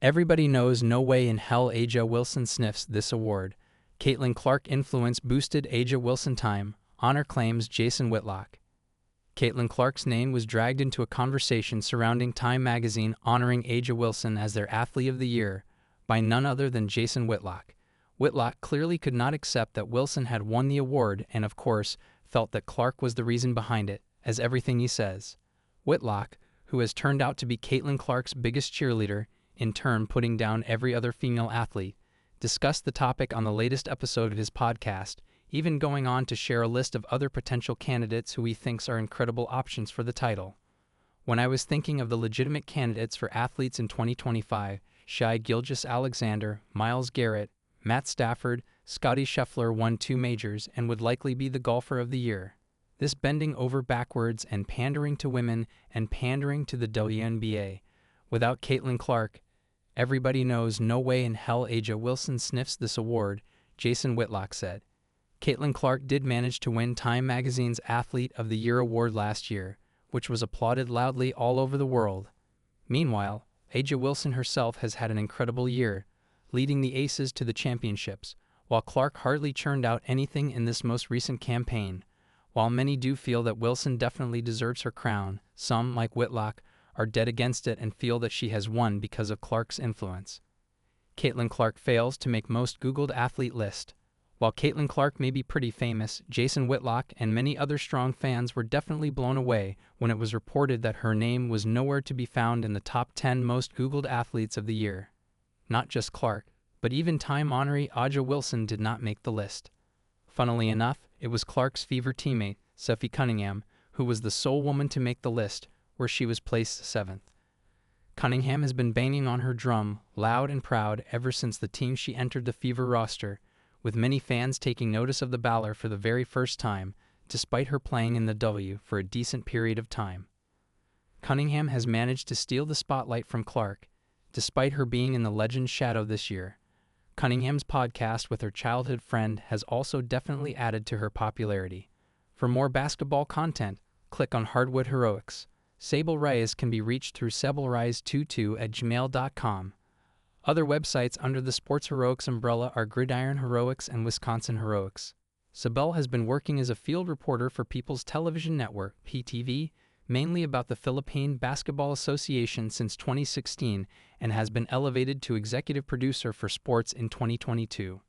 Everybody knows no way in hell A'ja Wilson sniffs this award. Caitlin Clark influence boosted A'ja Wilson time, honor claims Jason Whitlock. Caitlin Clark's name was dragged into a conversation surrounding Time magazine honoring A'ja Wilson as their Athlete of the Year by none other than Jason Whitlock. Whitlock clearly could not accept that Wilson had won the award and, of course, felt that Clark was the reason behind it, as everything he says. Whitlock, who has turned out to be Caitlin Clark's biggest cheerleader, in turn putting down every other female athlete, discussed the topic on the latest episode of his podcast, even going on to share a list of other potential candidates who he thinks are incredible options for the title. When I was thinking of the legitimate candidates for athletes in 2025, Shai Gilgeous-Alexander, Myles Garrett, Matt Stafford, Scottie Scheffler won 2 majors and would likely be the golfer of the year. This bending over backwards and pandering to women and pandering to the WNBA. Without Caitlin Clark, everybody knows no way in hell A'ja Wilson sniffs this award, Jason Whitlock said. Caitlin Clark did manage to win Time magazine's Athlete of the Year award last year, which was applauded loudly all over the world. Meanwhile, A'ja Wilson herself has had an incredible year, leading the Aces to the championships, while Clark hardly churned out anything in this most recent campaign. While many do feel that Wilson definitely deserves her crown, some, like Whitlock, are dead against it and feel that she has won because of Clark's influence. Caitlin Clark fails to make most Googled athlete list. While Caitlin Clark may be pretty famous, Jason Whitlock and many other strong fans were definitely blown away when it was reported that her name was nowhere to be found in the top 10 most Googled athletes of the year. Not just Clark, but even Time honoree A'ja Wilson did not make the list. Funnily enough, it was Clark's Fever teammate, Sophie Cunningham, who was the sole woman to make the list, where she was placed 7th. Cunningham has been banging on her drum, loud and proud, ever since the team she entered the Fever roster, with many fans taking notice of the baller for the very first time, despite her playing in the W for a decent period of time. Cunningham has managed to steal the spotlight from Clark, despite her being in the legend's shadow this year. Cunningham's podcast with her childhood friend has also definitely added to her popularity. For more basketball content, click on Hardwood Heroics. Sable Reyes can be reached through sableReyes22@gmail.com. Other websites under the Sports Heroics umbrella are Gridiron Heroics and Wisconsin Heroics. Sabel has been working as a field reporter for People's Television Network, PTV, mainly about the Philippine Basketball Association since 2016 and has been elevated to executive producer for sports in 2022.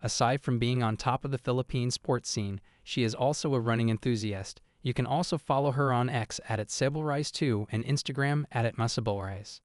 Aside from being on top of the Philippine sports scene, she is also a running enthusiast. You can also follow her on X @SableRise2 and Instagram @MasabolRise.